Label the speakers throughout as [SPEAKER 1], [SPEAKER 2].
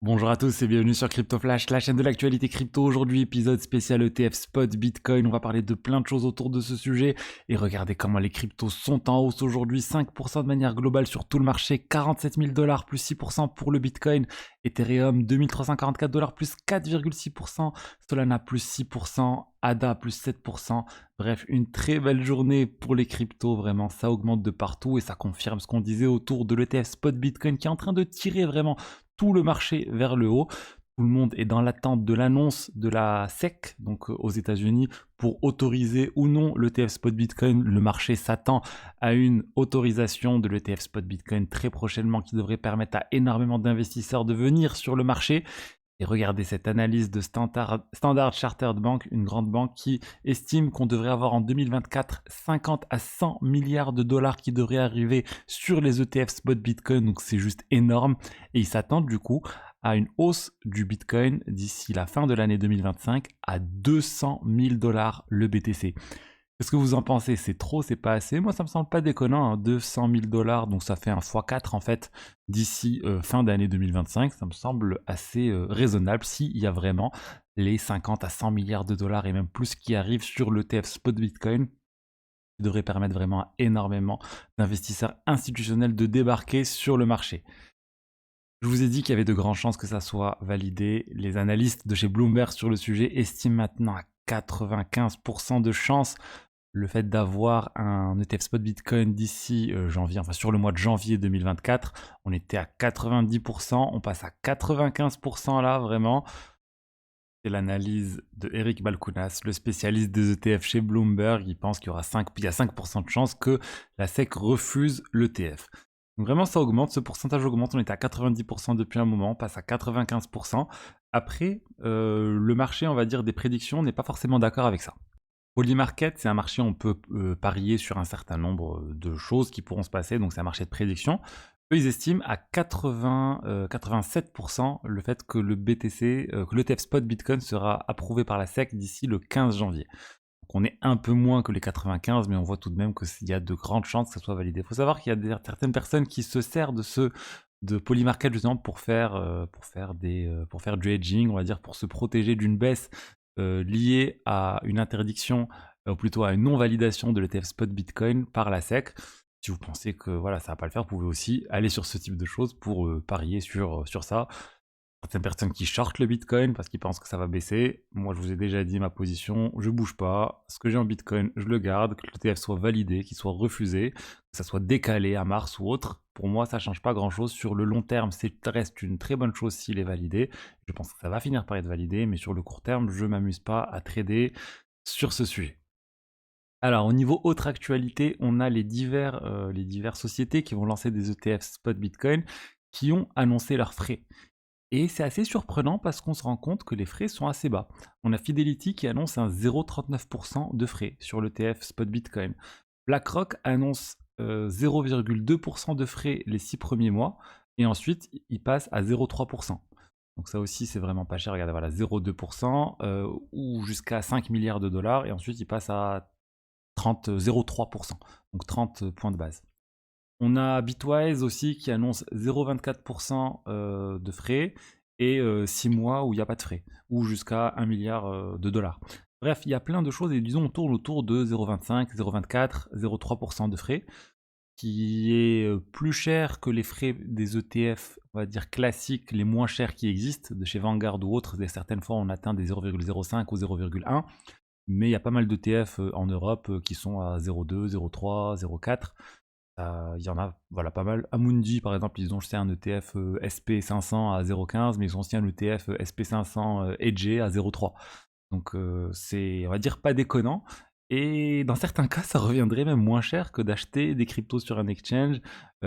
[SPEAKER 1] Bonjour à tous et bienvenue sur Crypto Flash, la chaîne de l'actualité crypto. Aujourd'hui, épisode spécial ETF Spot Bitcoin. On va parler de plein de choses autour de ce sujet et regardez comment les cryptos sont en hausse aujourd'hui. 5% de manière globale sur tout le marché, 47 000 dollars plus 6% pour le Bitcoin. Ethereum 2344 dollars plus 4,6%. Solana plus 6%. ADA plus 7%. Bref, une très belle journée pour les cryptos. Vraiment, ça augmente de partout et ça confirme ce qu'on disait autour de l'ETF Spot Bitcoin qui est en train de tirer vraiment tout le marché vers le haut. Tout le monde est dans l'attente de l'annonce de la SEC, donc aux États-Unis, pour autoriser ou non l'ETF Spot Bitcoin. Le marché s'attend à une autorisation de l'ETF Spot Bitcoin très prochainement qui devrait permettre à énormément d'investisseurs de venir sur le marché. Et regardez cette analyse de Standard Chartered Bank, une grande banque qui estime qu'on devrait avoir en 2024 50 à 100 milliards de dollars qui devraient arriver sur les ETF spot Bitcoin. Donc c'est juste énorme. Et ils s'attendent du coup à une hausse du Bitcoin d'ici la fin de l'année 2025 à 200 000 dollars le BTC. Qu'est-ce que vous en pensez? C'est trop, c'est pas assez? Moi, ça me semble pas déconnant, hein. 200 000 dollars, donc ça fait un x4 en fait d'ici fin d'année 2025. Ça me semble assez raisonnable s'il y a vraiment les 50 à 100 milliards de dollars et même plus qui arrivent sur l'ETF Spot Bitcoin, qui devrait permettre vraiment à énormément d'investisseurs institutionnels de débarquer sur le marché. Je vous ai dit qu'il y avait de grandes chances que ça soit validé. Les analystes de chez Bloomberg sur le sujet estiment maintenant à 95% de chances le fait d'avoir un ETF spot Bitcoin d'ici janvier, enfin sur le mois de janvier 2024, on était à 90%, on passe à 95% là, vraiment. C'est l'analyse de Eric Balkounas, le spécialiste des ETF chez Bloomberg. Il pense qu'il y a 5% de chances que la SEC refuse l'ETF. Donc vraiment, ça augmente, ce pourcentage augmente. On était à 90% depuis un moment, on passe à 95%. Après, le marché, on va dire, des prédictions n'est pas forcément d'accord avec ça. Polymarket, c'est un marché où on peut parier sur un certain nombre de choses qui pourront se passer, donc c'est un marché de prédiction. Eux, ils estiment à 87% le fait que le BTC, que l'ETF spot Bitcoin sera approuvé par la SEC d'ici le 15 janvier. Donc on est un peu moins que les 95, mais on voit tout de même qu'il y a de grandes chances que ça soit validé. Il faut savoir qu'il y a certaines personnes qui se servent de Polymarket justement pour faire du hedging, on va dire, pour se protéger d'une baisse liée à une interdiction, ou plutôt à une non-validation de l'ETF spot Bitcoin par la SEC. Si vous pensez que voilà, ça va pas le faire, vous pouvez aussi aller sur ce type de choses pour parier sur ça. Certaines personnes qui shortent le Bitcoin parce qu'ils pensent que ça va baisser. Moi, je vous ai déjà dit ma position, je bouge pas. Ce que j'ai en Bitcoin, je le garde, que l'ETF soit validé, qu'il soit refusé, que ça soit décalé à mars ou autre. Pour moi, ça change pas grand-chose. Sur le long terme, ça reste une très bonne chose s'il est validé. Je pense que ça va finir par être validé, mais sur le court terme, je m'amuse pas à trader sur ce sujet. Alors, au niveau autre actualité, on a les diverses sociétés qui vont lancer des ETF spot Bitcoin qui ont annoncé leurs frais. Et c'est assez surprenant parce qu'on se rend compte que les frais sont assez bas. On a Fidelity qui annonce un 0,39% de frais sur l'ETF spot Bitcoin. BlackRock annonce 0,2% de frais les 6 premiers mois et ensuite il passe à 0,3%. Donc ça aussi c'est vraiment pas cher, regardez voilà 0,2% ou jusqu'à 5 milliards de dollars et ensuite il passe à 0,3%, donc 30 points de base. On a Bitwise aussi qui annonce 0,24% de frais et 6 mois où il n'y a pas de frais, ou jusqu'à 1 milliard de dollars. Bref, il y a plein de choses et disons on tourne autour de 0,25, 0,24, 0,3% de frais, qui est plus cher que les frais des ETF, on va dire classiques, les moins chers qui existent, de chez Vanguard ou autres. Et certaines fois on atteint des 0,05 ou 0,1, mais il y a pas mal d'ETF en Europe qui sont à 0,2, 0,3, 0,4. Il y en a voilà, pas mal. Amundi, par exemple, ils ont aussi un ETF SP500 à 0,15, mais ils ont aussi un ETF SP500 Edge à 0,3. Donc c'est, on va dire, pas déconnant. Et dans certains cas, ça reviendrait même moins cher que d'acheter des cryptos sur un exchange.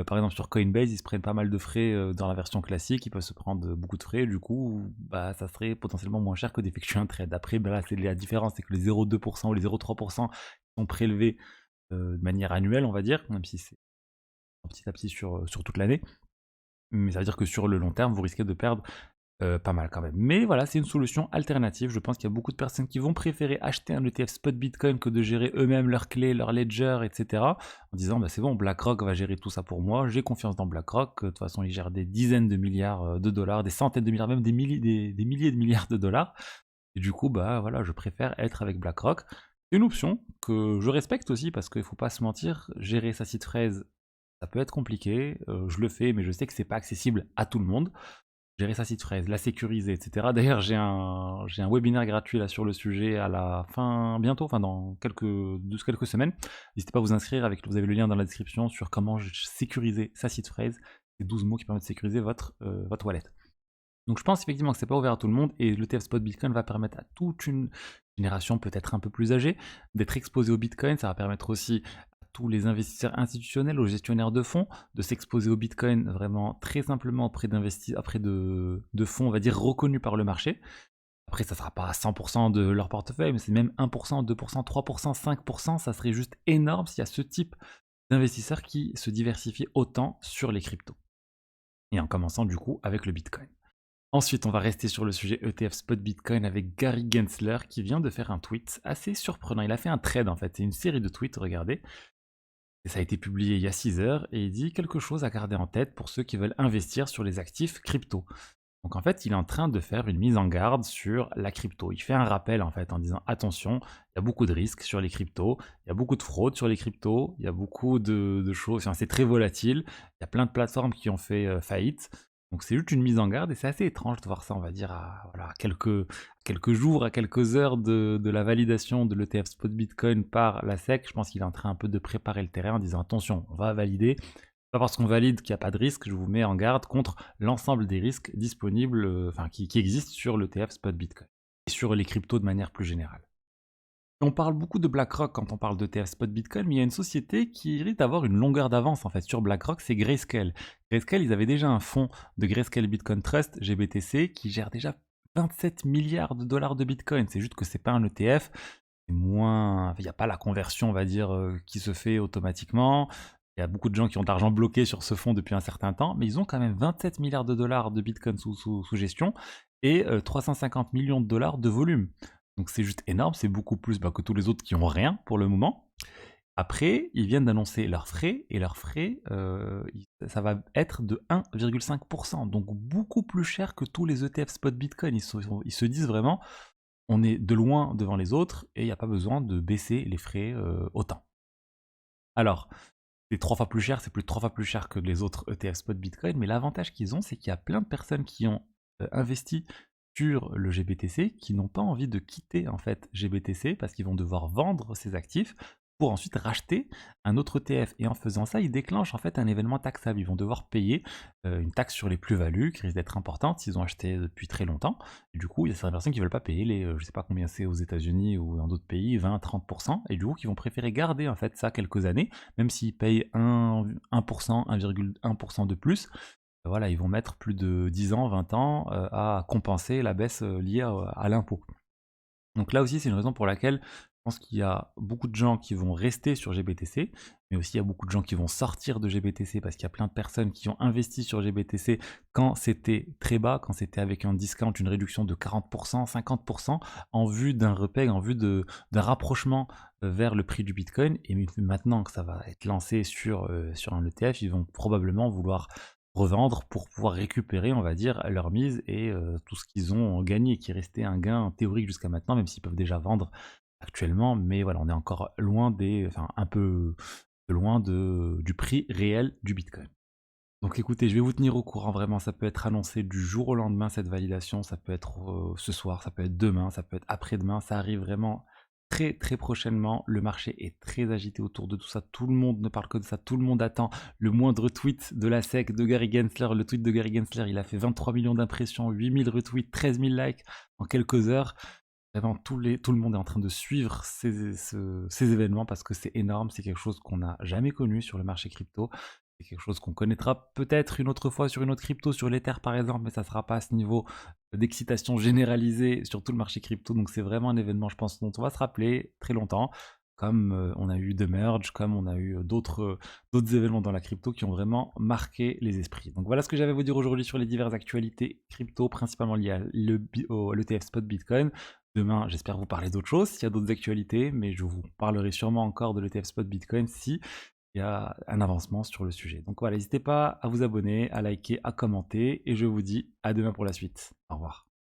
[SPEAKER 1] Par exemple, sur Coinbase, ils se prennent pas mal de frais dans la version classique. Ils peuvent se prendre beaucoup de frais. Du coup, bah, ça serait potentiellement moins cher que d'effectuer un trade. Après, bah, là, c'est la différence, c'est que les 0,2% ou les 0,3% sont prélevés de manière annuelle, on va dire, même si c'est petit à petit sur toute l'année. Mais ça veut dire que sur le long terme, vous risquez de perdre Pas mal quand même. Mais voilà, c'est une solution alternative. Je pense qu'il y a beaucoup de personnes qui vont préférer acheter un ETF spot Bitcoin que de gérer eux-mêmes leurs clés, leur ledger, etc. En disant, bah, c'est bon, BlackRock va gérer tout ça pour moi, j'ai confiance dans BlackRock. De toute façon, ils gèrent des dizaines de milliards de dollars, des centaines de milliards, même des milliers de milliards de dollars. Et du coup, bah voilà, je préfère être avec BlackRock. C'est une option que je respecte aussi parce qu'il faut pas se mentir, gérer sa seed phrase, ça peut être compliqué. Je le fais, mais je sais que c'est pas accessible à tout le monde. Gérer sa seed phrase, la sécuriser, etc. D'ailleurs, j'ai un webinaire gratuit là sur le sujet à la fin, bientôt, enfin dans quelques semaines. N'hésitez pas à vous inscrire, vous avez le lien dans la description sur comment sécuriser sa seed phrase. C'est 12 mots qui permettent de sécuriser votre wallet. Donc je pense effectivement que c'est pas ouvert à tout le monde et l'ETF Spot Bitcoin va permettre à toute une génération peut-être un peu plus âgée d'être exposé au Bitcoin. Ça va permettre aussi à tous les investisseurs institutionnels, aux gestionnaires de fonds, de s'exposer au Bitcoin vraiment très simplement auprès de fonds, on va dire, reconnus par le marché. Après, ça ne sera pas à 100% de leur portefeuille, mais c'est même 1%, 2%, 3%, 5%. Ça serait juste énorme s'il y a ce type d'investisseurs qui se diversifient autant sur les cryptos. Et en commençant du coup avec le Bitcoin. Ensuite, on va rester sur le sujet ETF Spot Bitcoin avec Gary Gensler qui vient de faire un tweet assez surprenant. Il a fait un thread en fait, c'est une série de tweets, regardez. Et ça a été publié il y a 6 heures et il dit quelque chose à garder en tête pour ceux qui veulent investir sur les actifs crypto. Donc en fait, il est en train de faire une mise en garde sur la crypto. Il fait un rappel en fait en disant attention, il y a beaucoup de risques sur les cryptos, il y a beaucoup de fraudes sur les cryptos, il y a beaucoup de choses, enfin, c'est très volatile, il y a plein de plateformes qui ont fait faillite. Donc c'est juste une mise en garde et c'est assez étrange de voir ça, on va dire, voilà, quelques jours, à quelques heures de la validation de l'ETF Spot Bitcoin par la SEC. Je pense qu'il est en train un peu de préparer le terrain en disant attention, on va valider. Pas parce qu'on valide qu'il n'y a pas de risque, je vous mets en garde contre l'ensemble des risques disponibles, qui existent sur l'ETF Spot Bitcoin et sur les cryptos de manière plus générale. On parle beaucoup de BlackRock quand on parle d'ETF Spot Bitcoin, mais il y a une société qui risque d'avoir une longueur d'avance en fait sur BlackRock, c'est Grayscale. Grayscale, ils avaient déjà un fonds de Grayscale Bitcoin Trust, GBTC, qui gère déjà 27 milliards de dollars de Bitcoin. C'est juste que c'est pas un ETF, c'est moins, il n'y a pas la conversion, on va dire, qui se fait automatiquement. Il y a beaucoup de gens qui ont de l'argent bloqué sur ce fonds depuis un certain temps, mais ils ont quand même 27 milliards de dollars de Bitcoin sous gestion et 350 millions de dollars de volume. Donc c'est juste énorme, c'est beaucoup plus que tous les autres qui ont rien pour le moment. Après, ils viennent d'annoncer leurs frais, et leurs frais, ça va être de 1,5%, donc beaucoup plus cher que tous les ETF spot Bitcoin. Ils se disent vraiment, on est de loin devant les autres, et il n'y a pas besoin de baisser les frais autant. Alors, c'est 3 fois plus cher, c'est plus de 3 fois plus cher que les autres ETF spot Bitcoin, mais l'avantage qu'ils ont, c'est qu'il y a plein de personnes qui ont investi sur le GBTC qui n'ont pas envie de quitter en fait GBTC parce qu'ils vont devoir vendre ces actifs pour ensuite racheter un autre ETF. Et en faisant ça, ils déclenchent en fait un événement taxable. Ils vont devoir payer une taxe sur les plus-values qui risque d'être importante s'ils ont acheté depuis très longtemps. Et du coup, il y a certaines personnes qui ne veulent pas payer les, je sais pas combien c'est aux États-Unis ou dans d'autres pays, 20-30%. Et du coup, qui vont préférer garder en fait ça quelques années, même s'ils payent 1%, 1,1% de plus. Voilà, ils vont mettre plus de 10 ans, 20 ans à compenser la baisse liée à l'impôt. Donc là aussi, c'est une raison pour laquelle je pense qu'il y a beaucoup de gens qui vont rester sur GBTC, mais aussi il y a beaucoup de gens qui vont sortir de GBTC parce qu'il y a plein de personnes qui ont investi sur GBTC quand c'était très bas, quand c'était avec un discount, une réduction de 40%, 50%, en vue d'un repeg, en vue d'un rapprochement vers le prix du Bitcoin. Et maintenant que ça va être lancé sur un ETF, ils vont probablement vouloir revendre pour pouvoir récupérer, on va dire, leur mise et tout ce qu'ils ont gagné, qui restait un gain théorique jusqu'à maintenant, même s'ils peuvent déjà vendre actuellement. Mais voilà, on est encore loin un peu loin du prix réel du Bitcoin. Donc écoutez, je vais vous tenir au courant, vraiment, ça peut être annoncé du jour au lendemain cette validation, ça peut être ce soir, ça peut être demain, ça peut être après-demain, ça arrive vraiment très très prochainement. Le marché est très agité autour de tout ça, tout le monde ne parle que de ça, tout le monde attend le moindre tweet de la SEC, de Gary Gensler. Le tweet de Gary Gensler, il a fait 23 millions d'impressions, 8000 retweets, 13 000 likes en quelques heures. Vraiment, tout le monde est en train de suivre ces événements parce que c'est énorme, c'est quelque chose qu'on n'a jamais connu sur le marché crypto. C'est quelque chose qu'on connaîtra peut-être une autre fois sur une autre crypto, sur l'Ether par exemple, mais ça ne sera pas à ce niveau d'excitation généralisée sur tout le marché crypto. Donc c'est vraiment un événement, je pense, dont on va se rappeler très longtemps. comme on a eu The Merge, comme on a eu d'autres événements dans la crypto qui ont vraiment marqué les esprits. Donc voilà ce que j'avais à vous dire aujourd'hui sur les diverses actualités crypto, principalement liées à l'ETF Spot Bitcoin. Demain, j'espère vous parler d'autres choses, s'il y a d'autres actualités, mais je vous parlerai sûrement encore de l'ETF Spot Bitcoin si il y a un avancement sur le sujet. Donc voilà, n'hésitez pas à vous abonner, à liker, à commenter, et je vous dis à demain pour la suite. Au revoir.